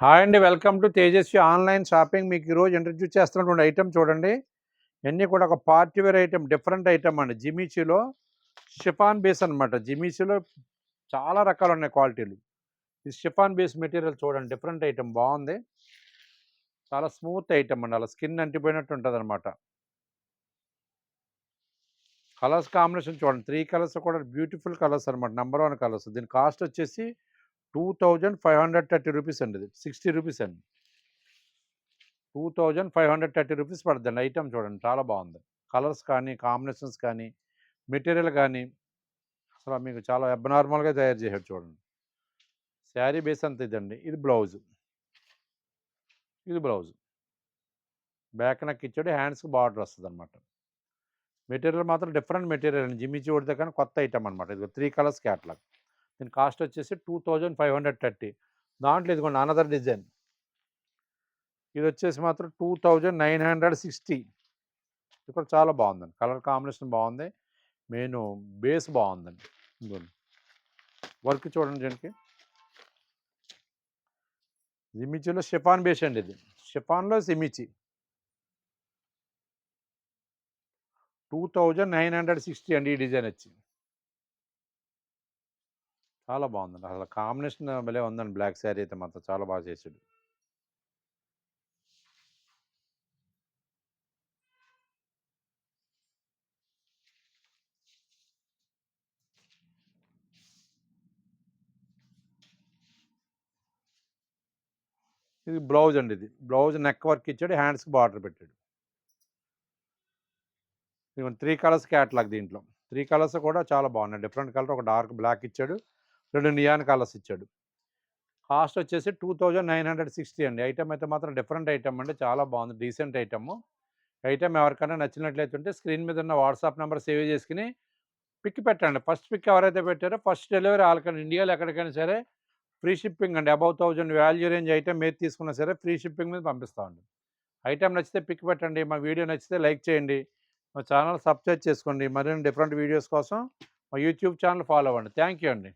Hi అండి. Welcome to Tejaswi online shopping. మీకు ఈరోజు ఇంట్రడ్యూస్ చేస్తున్నటువంటి ఐటెమ్ చూడండి. ఇవన్నీ కూడా ఒక party wear item, different item అండి. జిమిచీలో షిఫాన్ బేస్ అనమాట. జిమిచీలో చాలా రకాలున్నాయి క్వాలిటీలు. ఈ షిఫాన్ బేస్ మెటీరియల్ చూడండి, డిఫరెంట్ ఐటెమ్ బాగుంది. చాలా స్మూత్ ఐటెమ్ అండి. అలా స్కిన్ అంటిపోయినట్టు ఉంటుందన్నమాట. కలర్స్ కాంబినేషన్ చూడండి, 3 కలర్స్ కూడా బ్యూటిఫుల్ కలర్స్ అనమాట. Number 1 colours. దీని కాస్ట్ వచ్చేసి 2530 రూపీస్ అండి. ఇది 60 రూపీస్ అండి. 2530 రూపీస్ పడుతుందండి. ఐటెమ్ చూడండి, చాలా బాగుంది. కలర్స్ కానీ, కాంబినేషన్స్ కానీ, మెటీరియల్ కానీ అసలు మీకు చాలా అబ్నార్మల్గా తయారు చేశాడు చూడండి. శారీ బేస్ అంత ఇదండి. ఇది బ్లౌజ్, ఇది బ్లౌజ్. బ్యాక్ నెక్ ఇచ్చాడు, హ్యాండ్స్కి బార్డర్ వస్తుంది అనమాట. మెటీరియల్ మాత్రం డిఫరెంట్ మెటీరియల్ అండి. జిమ్మిచీ ఉడితే కానీ కొత్త ఐటమ్ అనమాట. ఇది 3 కలర్స్ క్యాట్లాగ్. దీని కాస్ట్ వచ్చేసి 2530. దాంట్లో ఇదిగోండి అనదర్ డిజైన్. ఇది వచ్చేసి మాత్రం 2960. ఇది కూడా చాలా బాగుందండి. కలర్ కాంబినేషన్ బాగుంది. మెయిన్ బేస్ బాగుందండి. ఇదిగోండి వర్క్ చూడండి. దీనికి జిమిచీలో షిఫాన్ బేస్ అండి. ఇది షిఫాన్లో జిమిచీ 2960 అండి. ఈ డిజైన్ వచ్చి చాలా బాగుందండి. అసలు కాంబినేషన్ భలే ఉందండి. బ్లాక్ శారీ అయితే మాత్రం చాలా బాగా చేసాడు. ఇది బ్లౌజ్ అండి. ఇది బ్లౌజ్ నెక్ వర్క్ ఇచ్చాడు, హ్యాండ్స్కి బార్డర్ పెట్టాడు. ఇవన్నీ 3 కలర్స్ క్యాట్లాగ్. దీంట్లో 3 కలర్స్ కూడా చాలా బాగున్నాయి. డిఫరెంట్ కలర్, ఒక డార్క్ బ్లాక్ ఇచ్చాడు, 2 నియాన్ కలర్స్ ఇచ్చాడు. కాస్ట్ వచ్చేసి 2960 అండి. ఐటమ్ అయితే మాత్రం డిఫరెంట్ ఐటమ్ అండి. చాలా బాగుంది, డీసెంట్ ఐటమ్. ఐటమ్ ఎవరికైనా నచ్చినట్లయితే ఉంటే స్క్రీన్ మీద ఉన్న వాట్సాప్ నెంబర్ సేవ్ చేసుకుని పిక్ పెట్టండి. ఫస్ట్ పిక్ ఎవరైతే పెట్టారో ఫస్ట్ డెలివరీ వాళ్ళకండి. ఇండియాలో ఎక్కడికైనా సరే ఫ్రీ షిప్పింగ్ అండి. అబౌవ్ 1000 వాల్యూ రేంజ్ ఐటమ్ ఏది తీసుకున్నా సరే ఫ్రీ షిప్పింగ్ మీద పంపిస్తామండి. ఐటమ్ నచ్చితే పిక్ పెట్టండి. మా వీడియో నచ్చితే లైక్ చేయండి. మా ఛానల్ సబ్స్క్రైబ్ చేసుకోండి. మరిన్ని డిఫరెంట్ వీడియోస్ కోసం మా యూట్యూబ్ ఛానల్ ఫాలో అవ్వండి. థ్యాంక్ యూ అండి.